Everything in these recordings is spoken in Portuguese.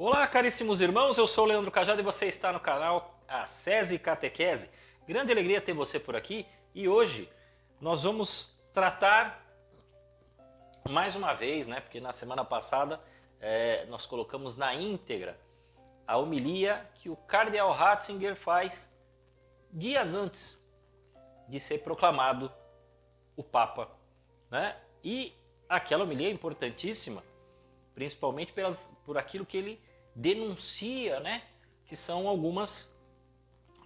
Olá, caríssimos irmãos, eu sou o Leandro Cajado e você está no canal Ascese e Catequese. Grande alegria ter você por aqui e hoje nós vamos tratar mais uma vez, porque na semana passada nós colocamos na íntegra a homilia que o cardeal Ratzinger faz dias antes de ser proclamado o Papa, E aquela homilia é importantíssima, principalmente por aquilo que ele denuncia, que são algumas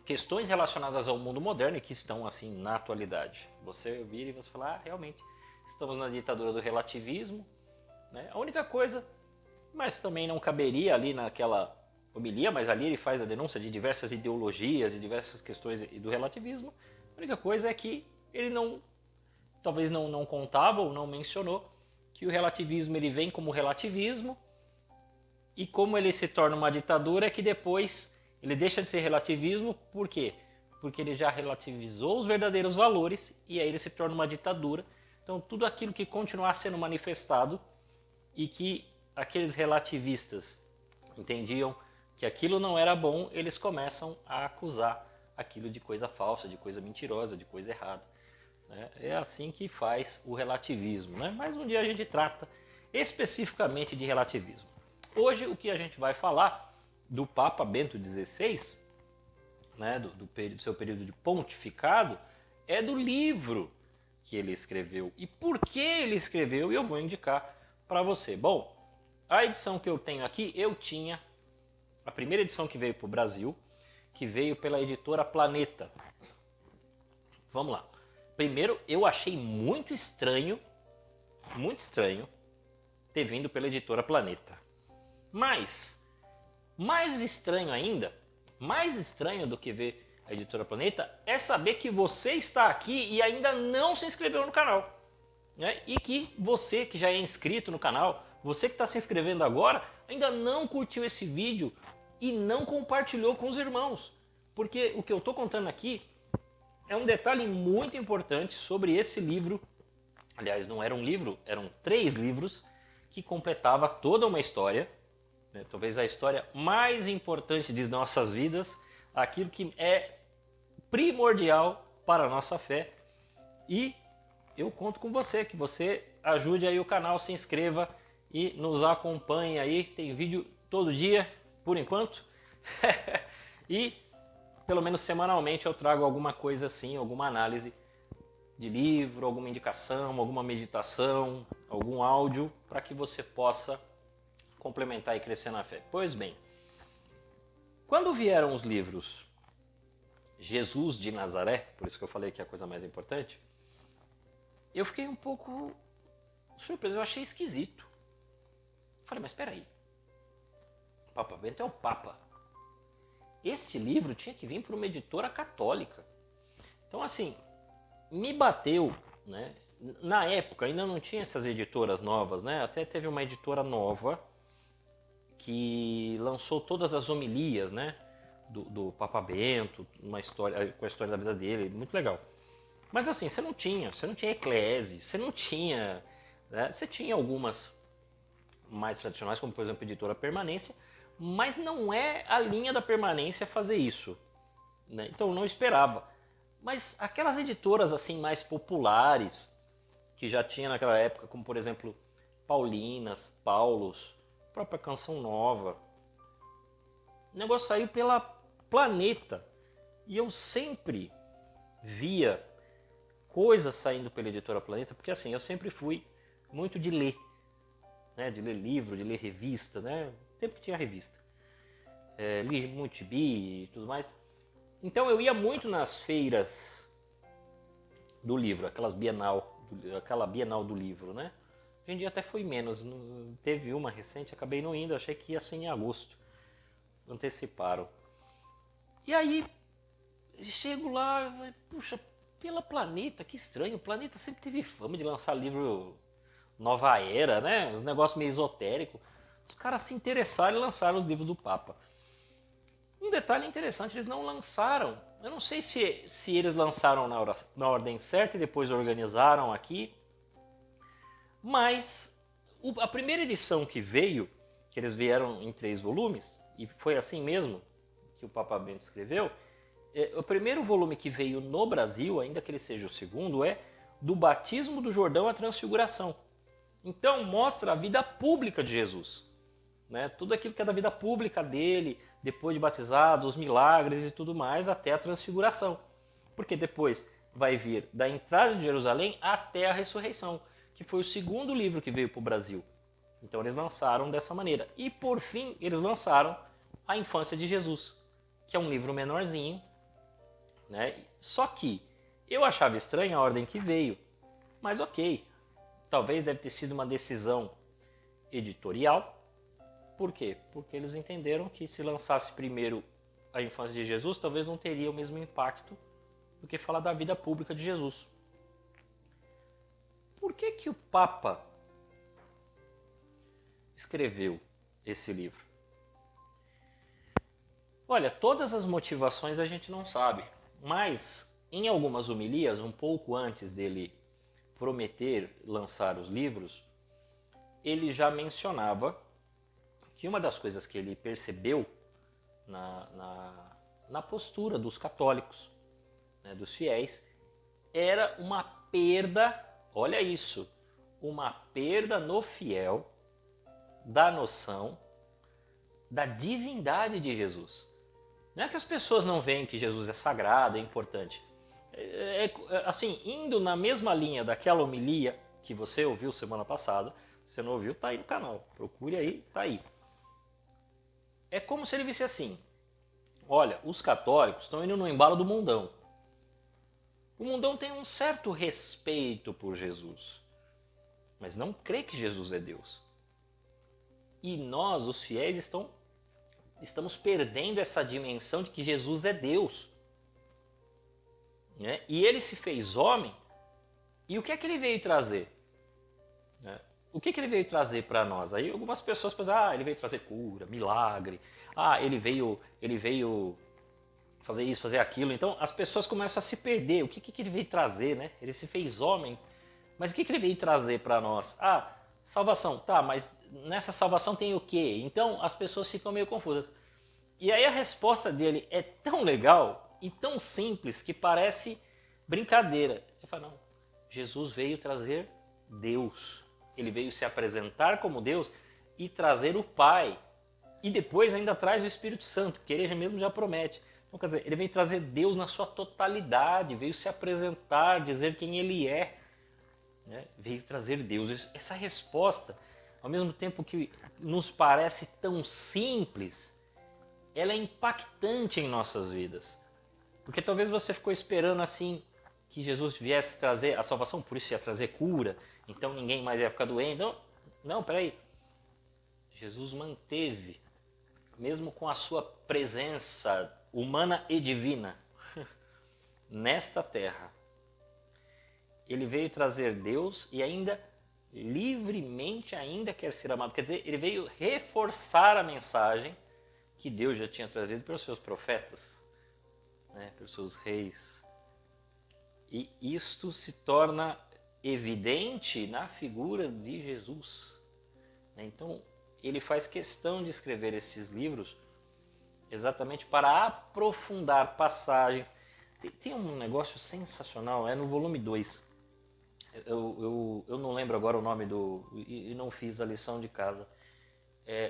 questões relacionadas ao mundo moderno e que estão assim na atualidade. Você vira e você fala, realmente estamos na ditadura do relativismo, A única coisa, mas também não caberia ali naquela homilia, mas ali ele faz a denúncia de diversas ideologias e diversas questões do relativismo. A única coisa é que ele talvez não contava ou não mencionou que o relativismo ele vem como relativismo e como ele se torna uma ditadura é que depois ele deixa de ser relativismo. Por quê? Porque ele já relativizou os verdadeiros valores e aí ele se torna uma ditadura. Então tudo aquilo que continuar sendo manifestado e que aqueles relativistas entendiam que aquilo não era bom, eles começam a acusar aquilo de coisa falsa, de coisa mentirosa, de coisa errada. É assim que faz o relativismo. Mas um dia a gente trata especificamente de relativismo. Hoje o que a gente vai falar do Papa Bento XVI, do seu período de pontificado, é do livro que ele escreveu. E por que ele escreveu, eu vou indicar para você. Bom, a edição que eu tenho aqui, eu tinha a primeira edição que veio para o Brasil, que veio pela editora Planeta. Vamos lá. Primeiro, eu achei muito estranho ter vindo pela editora Planeta. Mas, mais estranho do que ver a editora Planeta, é saber que você está aqui e ainda não se inscreveu no canal. E que você que já é inscrito no canal, você que está se inscrevendo agora, ainda não curtiu esse vídeo e não compartilhou com os irmãos. Porque o que eu estou contando aqui é um detalhe muito importante sobre esse livro. Aliás, não era um livro, eram 3 livros que completava toda uma história. Talvez a história mais importante de nossas vidas, aquilo que é primordial para a nossa fé. E eu conto com você, que você ajude aí o canal, se inscreva e nos acompanhe aí. Tem vídeo todo dia, por enquanto. E pelo menos semanalmente eu trago alguma coisa assim, alguma análise de livro, alguma indicação, alguma meditação, algum áudio, para que você possa complementar e crescer na fé. Pois bem, quando vieram os livros Jesus de Nazaré, por isso que eu falei que é a coisa mais importante, eu fiquei um pouco surpreso, eu achei esquisito. Falei, mas espera aí, o Papa Bento é o Papa. Este livro tinha que vir para uma editora católica. Então assim, me bateu, Na época ainda não tinha essas editoras novas, Até teve uma editora nova que lançou todas as homilias, do Papa Bento, com a história da vida dele, muito legal. Mas assim, você não tinha Eclese, você não tinha, você tinha algumas mais tradicionais, como por exemplo a editora Permanência, mas não é a linha da Permanência fazer isso, Então eu não esperava. Mas aquelas editoras assim mais populares que já tinha naquela época, como por exemplo Paulinas, Paulos, própria Canção Nova, o negócio saiu pela Planeta e eu sempre via coisas saindo pela editora Planeta, porque assim, eu sempre fui muito de ler, de ler livro, de ler revista, sempre que tinha revista, li muito gibi e tudo mais. Então eu ia muito nas feiras do livro, aquela Bienal do livro, Hoje em dia até foi menos, teve uma recente, acabei não indo, achei que ia ser em agosto, anteciparam. E aí, chego lá, puxa, pela Planeta, que estranho, o Planeta sempre teve fama de lançar livro Nova Era, Uns negócios meio esotéricos. Os caras se interessaram e lançaram os livros do Papa. Um detalhe interessante, eles não lançaram, eu não sei se eles lançaram na ordem certa e depois organizaram aqui, mas a primeira edição que veio, que eles vieram em 3 volumes, e foi assim mesmo que o Papa Bento escreveu. O primeiro volume que veio no Brasil, ainda que ele seja o segundo, é Do Batismo do Jordão à Transfiguração. Então mostra a vida pública de Jesus, né? Tudo aquilo que é da vida pública dele, depois de batizado, os milagres e tudo mais, até a transfiguração. Porque depois vai vir da entrada de Jerusalém até a ressurreição, que foi o segundo livro que veio para o Brasil. Então eles lançaram dessa maneira. E por fim, eles lançaram A Infância de Jesus, que é um livro menorzinho, né? Só que eu achava estranha a ordem que veio, mas ok. Talvez deve ter sido uma decisão editorial. Por quê? Porque eles entenderam que se lançasse primeiro A Infância de Jesus, talvez não teria o mesmo impacto do que falar da vida pública de Jesus. Por que que o Papa escreveu esse livro? Olha, todas as motivações a gente não sabe, mas em algumas homilias, um pouco antes dele prometer lançar os livros, ele já mencionava que uma das coisas que ele percebeu na postura dos católicos, né, dos fiéis, era uma perda, olha isso, uma perda no fiel da noção da divindade de Jesus. Não é que as pessoas não veem que Jesus é sagrado, é importante. Assim, indo na mesma linha daquela homilia que você ouviu semana passada, se você não ouviu, tá aí no canal, procure aí, tá aí. É como se ele visse assim, olha, os católicos estão indo no embalo do mundão. O mundão tem um certo respeito por Jesus, mas não crê que Jesus é Deus. E nós, os fiéis, estamos perdendo essa dimensão de que Jesus é Deus. Né? E ele se fez homem, e o que é que ele veio trazer? Né? O que é que ele veio trazer para nós? Aí algumas pessoas pensam, ele veio trazer cura, milagre, ele veio fazer isso, fazer aquilo. Então as pessoas começam a se perder. O que ele veio trazer? Né? Ele se fez homem, mas o que ele veio trazer para nós? Salvação, tá, mas nessa salvação tem o quê? Então as pessoas ficam meio confusas. E aí a resposta dele é tão legal e tão simples que parece brincadeira. Ele fala, não, Jesus veio trazer Deus. Ele veio se apresentar como Deus e trazer o Pai. E depois ainda traz o Espírito Santo, que a igreja mesmo já promete. Então, quer dizer, ele veio trazer Deus na sua totalidade, veio se apresentar, dizer quem ele é. Né? Veio trazer Deus. Essa resposta, ao mesmo tempo que nos parece tão simples, ela é impactante em nossas vidas. Porque talvez você ficou esperando assim que Jesus viesse trazer a salvação, por isso ia trazer cura, então ninguém mais ia ficar doente. Não, peraí. Jesus manteve, mesmo com a sua presença humana e divina, nesta terra. Ele veio trazer Deus e ainda livremente ainda quer ser amado. Quer dizer, ele veio reforçar a mensagem que Deus já tinha trazido pelos seus profetas, né, pelos seus reis. E isto se torna evidente na figura de Jesus. Então, ele faz questão de escrever esses livros exatamente para aprofundar passagens. Tem um negócio sensacional, é no volume 2. Eu não lembro agora o nome e não fiz a lição de casa.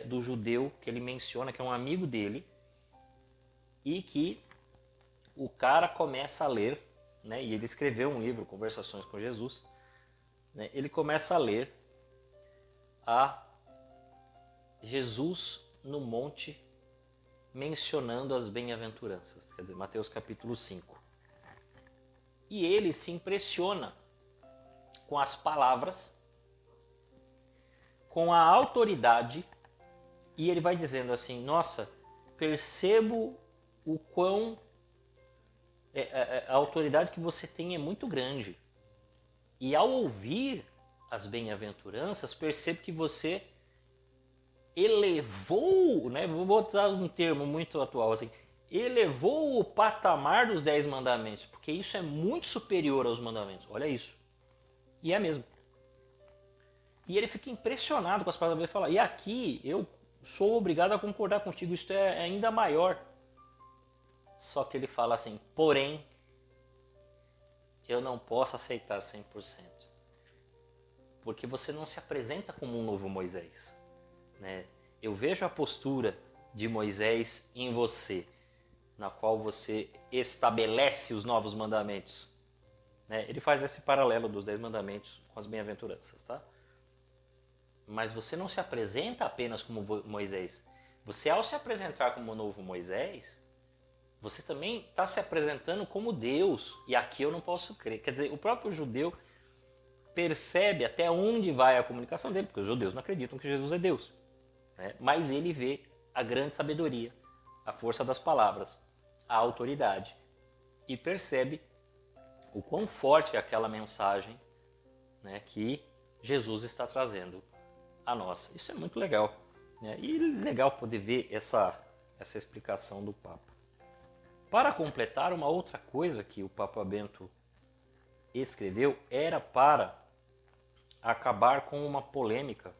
Do judeu que ele menciona, que é um amigo dele, e que o cara começa a ler, né, e ele escreveu um livro, Conversações com Jesus, né, ele começa a ler a Jesus no monte mencionando as bem-aventuranças, quer dizer, Mateus capítulo 5. E ele se impressiona com as palavras, com a autoridade, e ele vai dizendo assim, nossa, percebo o quão a autoridade que você tem é muito grande. E ao ouvir as bem-aventuranças, percebo que você elevou, né, vou botar um termo muito atual, assim, elevou o patamar dos 10 mandamentos, porque isso é muito superior aos mandamentos. Olha isso. E é mesmo. E ele fica impressionado com as palavras dele e fala, e aqui eu sou obrigado a concordar contigo, isto é ainda maior. Só que ele fala assim, porém, eu não posso aceitar 100%. Porque você não se apresenta como um novo Moisés, né? Eu vejo a postura de Moisés em você, na qual você estabelece os novos mandamentos, né? Ele faz esse paralelo dos 10 mandamentos com as bem-aventuranças, tá? Mas você não se apresenta apenas como Moisés. Você, ao se apresentar como o novo Moisés, você também está se apresentando como Deus. E aqui eu não posso crer. Quer dizer, o próprio judeu percebe até onde vai a comunicação dele, porque os judeus não acreditam que Jesus é Deus, né? Mas ele vê a grande sabedoria, a força das palavras, a autoridade, e percebe o quão forte é aquela mensagem, né, que Jesus está trazendo a nós. Isso é muito legal, né? E legal poder ver essa explicação do Papa. Para completar, uma outra coisa que o Papa Bento escreveu era para acabar com uma polêmica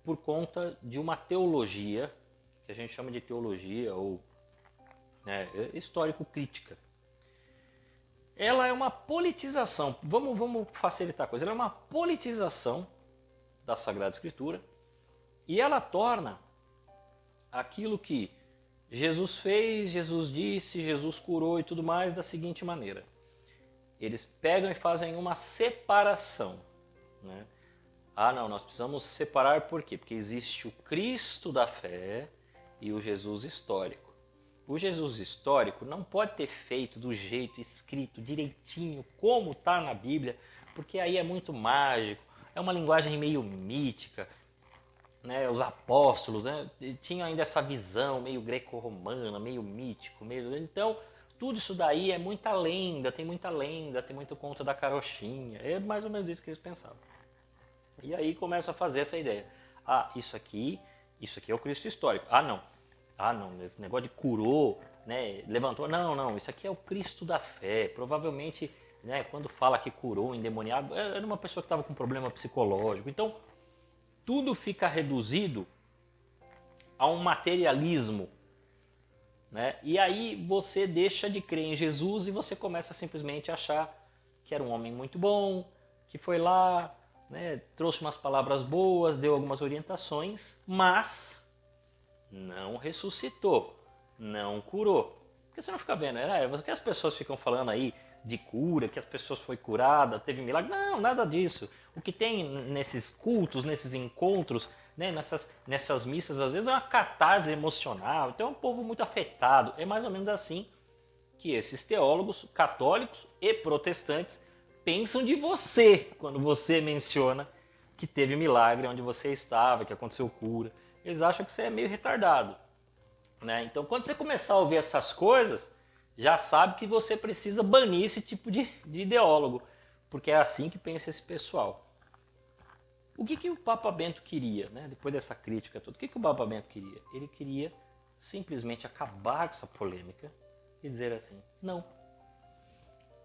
por conta de uma teologia, que a gente chama de teologia ou, né, histórico-crítica. Ela é uma politização, vamos facilitar a coisa, ela é uma politização da Sagrada Escritura e ela torna aquilo que Jesus fez, Jesus disse, Jesus curou e tudo mais da seguinte maneira. Eles pegam e fazem uma separação, né? Ah, não, nós precisamos separar por quê? Porque existe o Cristo da fé e o Jesus histórico. O Jesus histórico não pode ter feito do jeito escrito direitinho, como está na Bíblia, porque aí é muito mágico, é uma linguagem meio mítica, né? Os apóstolos, né, tinham ainda essa visão meio greco-romana, meio mítico, meio... Então, tudo isso daí é muita lenda, tem muito conto da carochinha, é mais ou menos isso que eles pensavam. E aí começa a fazer essa ideia. Ah, isso aqui é o Cristo histórico. Ah, não, esse negócio de curou, né, levantou. Não, isso aqui é o Cristo da fé. Provavelmente, né, quando fala que curou o endemoniado, era uma pessoa que estava com problema psicológico. Então, tudo fica reduzido a um materialismo, né? E aí você deixa de crer em Jesus e você começa simplesmente a achar que era um homem muito bom, que foi lá, né, trouxe umas palavras boas, deu algumas orientações, mas não ressuscitou, não curou. Porque você não fica vendo, o que as pessoas ficam falando aí de cura, que as pessoas foi curada, teve milagre. Não, nada disso. O que tem nesses cultos, nesses encontros, né, nessas missas, às vezes é uma catarse emocional. Então é um povo muito afetado. É mais ou menos assim que esses teólogos católicos e protestantes pensam de você quando você menciona que teve milagre onde você estava, que aconteceu cura. Eles acham que você é meio retardado, né? Então, quando você começar a ouvir essas coisas, já sabe que você precisa banir esse tipo de ideólogo, porque é assim que pensa esse pessoal. O que o Papa Bento queria, né? Depois dessa crítica toda? O que o Papa Bento queria? Ele queria simplesmente acabar com essa polêmica e dizer assim, não.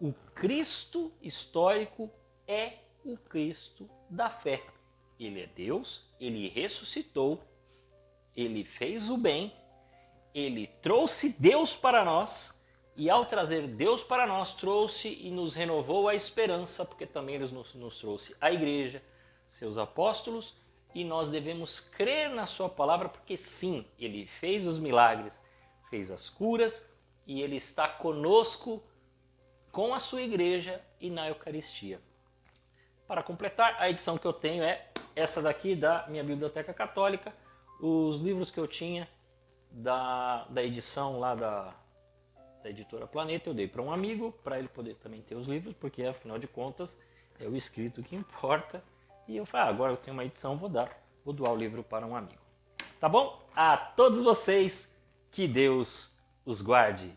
O Cristo histórico é o Cristo da fé. Ele é Deus, ele ressuscitou, ele fez o bem, ele trouxe Deus para nós e ao trazer Deus para nós trouxe e nos renovou a esperança, porque também ele nos trouxe a igreja, seus apóstolos, e nós devemos crer na sua palavra porque sim, ele fez os milagres, fez as curas e ele está conosco com a sua igreja e na Eucaristia. Para completar, a edição que eu tenho é essa daqui da minha Biblioteca Católica, os livros que eu tinha da edição lá da editora Planeta, eu dei para um amigo, para ele poder também ter os livros, porque afinal de contas é o escrito que importa. E eu falei, agora eu tenho uma edição, vou doar o livro para um amigo. Tá bom? A todos vocês, que Deus os guarde.